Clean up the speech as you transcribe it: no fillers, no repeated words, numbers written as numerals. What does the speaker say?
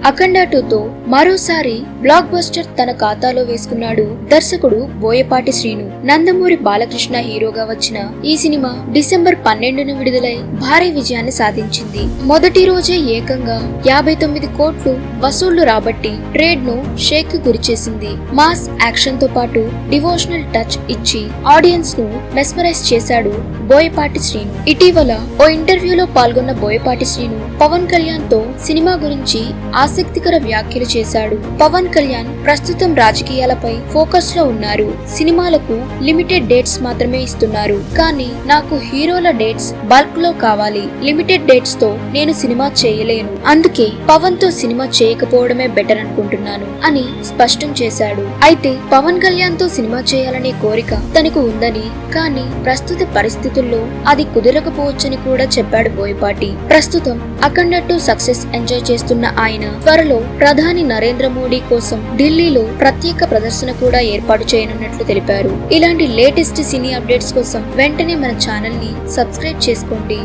అఖండ 2తో మరోసారి block buster తన ఖాతాలో వేసుకున్నాడు దర్శకుడు బోయపాటి శ్రీను. నందమూరి బాలకృష్ణ హీరోగా వచ్చిన ఈ సినిమా డిసెంబర్ 12న విడుదలై భారీ విజయాన్ని సాధించింది. మొదటి రోజే ఏకంగా 59 కోట్లు వసూళ్లు రాబట్టి ట్రేడ్ ను షేక్ కు గురిచేసింది. మాస్ యాక్షన్ తో పాటు డివోషనల్ టచ్ ఇచ్చి ఆడియన్స్ ను మెస్మరైజ్ చేశాడు బోయపాటి శ్రీను. ఇటీవల ఓ ఇంటర్వ్యూలో పాల్గొన్న బోయపాటి శ్రీను పవన్ కళ్యాణ్ తో సినిమా గురించి ఆసక్తికర వ్యాఖ్యలు చేశాడు. పవన్ కళ్యాణ్ ప్రస్తుతం రాజకీయాలపై ఫోకస్ లో ఉన్నారు. సినిమాలకు లిమిటెడ్ డేట్స్ మాత్రమే ఇస్తున్నారు. కానీ నాకు హీరోల డేట్స్ బల్క్ లో కావాలి. లిమిటెడ్ డేట్స్ తో నేను సినిమా చేయలేను. అందుకే పవన్ తో సినిమా చేయకపోవడమే బెటర్ అనుకుంటున్నాను అని స్పష్టం చేశాడు. అయితే పవన్ కళ్యాణ్ తో సినిమా చేయాలనే కోరిక తనకు ఉందని, కానీ ప్రస్తుత పరిస్థితుల్లో అది కుదరకపోవచ్చని కూడా చెప్పాడు బోయపాటి. ప్రస్తుతం అఖండ 2 సక్సెస్ ఎంజాయ్ చేస్తున్న ఆయన త్వరలో ప్రధాని నరేంద్ర మోడీ కోసం ఢిల్లీలో ప్రత్యేక ప్రదర్శన కూడా ఏర్పాటు చేయనున్నట్లు తెలిపారు. ఇలాంటి లేటెస్ట్ సినీ అప్డేట్స్ కోసం వెంటనే మన ఛానల్ ని సబ్స్క్రైబ్ చేసుకోండి.